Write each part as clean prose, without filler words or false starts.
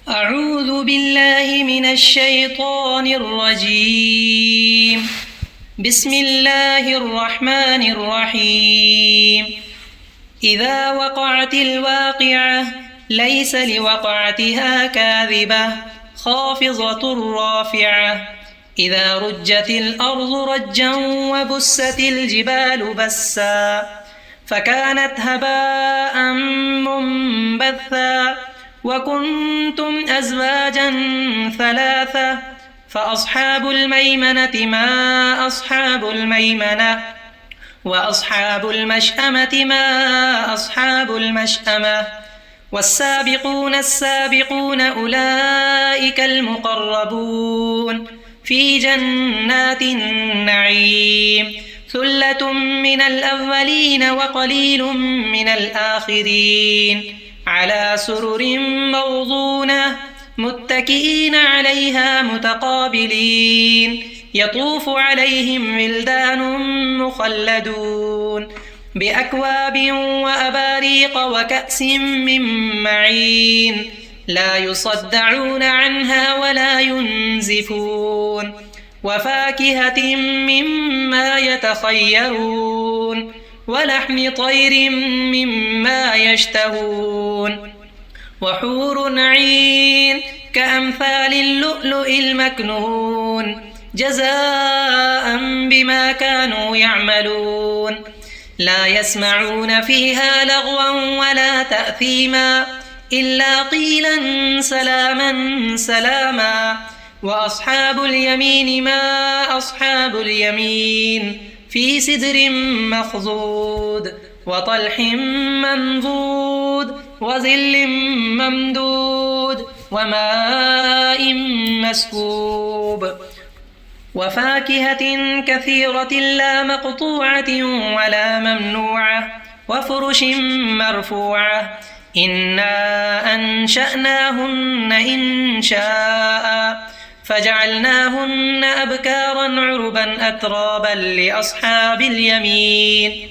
أعوذ بالله من الشيطان الرجيم. بسم الله الرحمن الرحيم. إذا وقعت الواقعة ليس لوقعتها كاذبة خافضة رافعة. إذا رجت الأرض رجا وبست الجبال بسا فكانت هباء منبثا وكنتم أزواجا ثلاثة فأصحاب الميمنة ما أصحاب الميمنة وأصحاب المشأمة ما أصحاب المشأمة والسابقون السابقون أولئك المقربون في جنات النعيم ثلة من الأولين وقليل من الآخرين على سرر موضونة متكئين عليها متقابلين يطوف عليهم ولدان مخلدون بأكواب وأباريق وكأس من معين لا يصدعون عنها ولا ينزفون وفاكهة مما يتخيرون ولحم طير مما يشتهون وحور عين كأمثال اللؤلؤ المكنون جزاء بما كانوا يعملون لا يسمعون فيها لغوا ولا تأثيما إلا قيلا سلاما سلاما وأصحاب اليمين ما أصحاب اليمين في سدر مخضود وطلح منضود وظل ممدود وماء مسكوب وفاكهة كثيرة لا مقطوعة ولا ممنوعة وفرش مرفوعة إنا أنشأناهن إنشاء فجعلناهن أبكارا عربا أترابا لأصحاب اليمين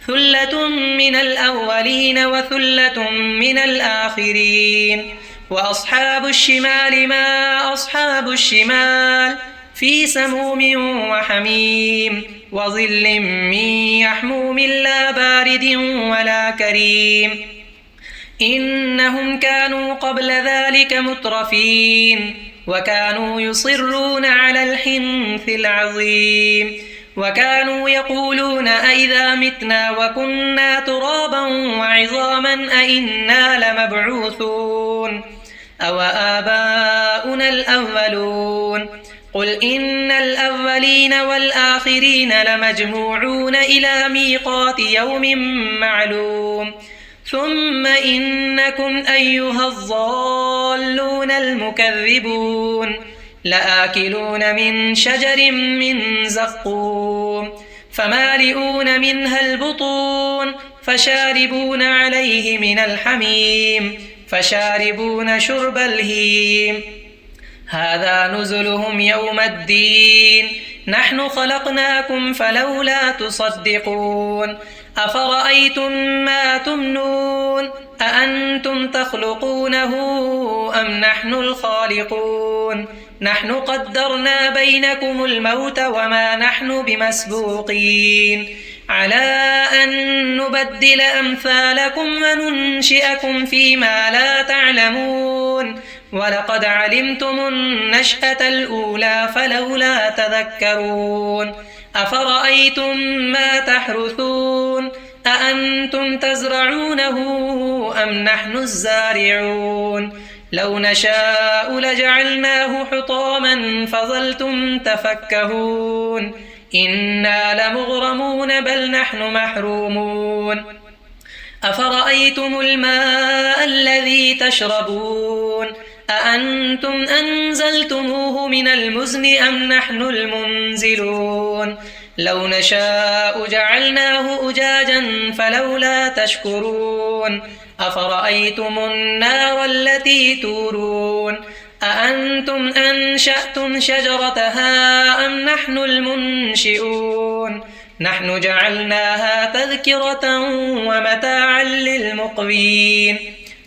ثلة من الأولين وثلة من الآخرين وأصحاب الشمال ما أصحاب الشمال في سموم وحميم وظل من يحموم لا بارد ولا كريم إنهم كانوا قبل ذلك مترفين وكانوا يصرون على الحنث العظيم وكانوا يقولون أئذا متنا وكنا ترابا وعظاما أئنا لمبعوثون أو آباؤنا الأولون قل إن الأولين والآخرين لمجموعون إلى ميقات يوم معلوم ثم إنكم أيها الضالون المكذبون لآكلون من شجر من زقوم فمالئون منها البطون فشاربون عليه من الحميم فشاربون شرب الهيم هذا نزلهم يوم الدين نحن خلقناكم فلولا تصدقون أفرأيتم ما تمنون أأنتم تخلقونه أم نحن الخالقون نحن قدرنا بينكم الموت وما نحن بمسبوقين على أن نبدل أمثالكم وننشئكم فيما لا تعلمون ولقد علمتم النشأة الأولى فلولا تذكرون أفرأيتم ما تحرثون أأنتم تزرعونه أم نحن الزارعون لو نشاء لجعلناه حطاما فظلتم تفكهون إنا لمغرمون بل نحن محرومون أفرأيتم الماء الذي تشربون أأنتم أنزلتموه من المزن أم نحن المنزلون لو نشاء جعلناه أجاجا فلولا تشكرون أفرأيتم النار التي تورون أأنتم أنشأتم شجرتها أم نحن المنشئون نحن جعلناها تذكرة ومتاعا للمقوين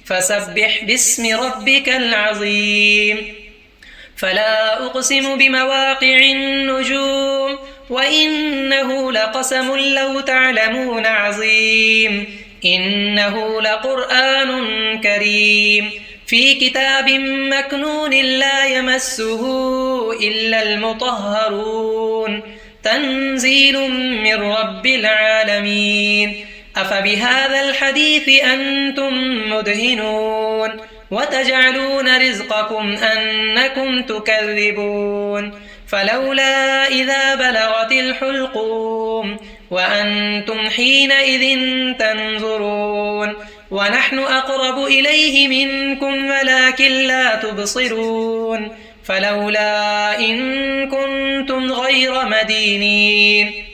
فسبح باسم ربك العظيم فلا أقسم بمواقع النجوم وإنه لقسم لو تعلمون عظيم إنه لقرآن كريم في كتاب مكنون لا يمسه إلا المطهرون تنزيل من رب العالمين أفبهذا الحديث أنتم مدهنون وتجعلون رزقكم أنكم تكذبون فلولا إذا بلغت الحلقوم وأنتم حينئذ تنظرون ونحن أقرب إليه منكم ولكن لا تبصرون فلولا إن كنتم غير مدينين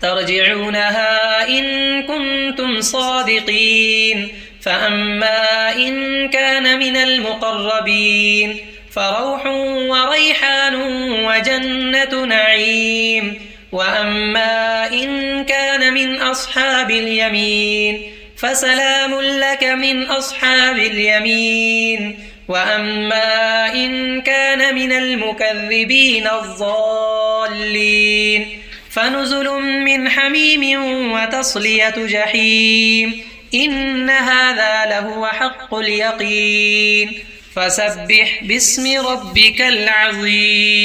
ترجعونها إن كنتم صادقين فأما إن كان من المقربين فروح وريحان وجنة نعيم وأما إن كان من أصحاب اليمين فسلام لك من أصحاب اليمين وأما إن كان من المكذبين الضالين فنزل من حميم وتصلية جحيم إن هذا لهو حق اليقين فسبح باسم ربك العظيم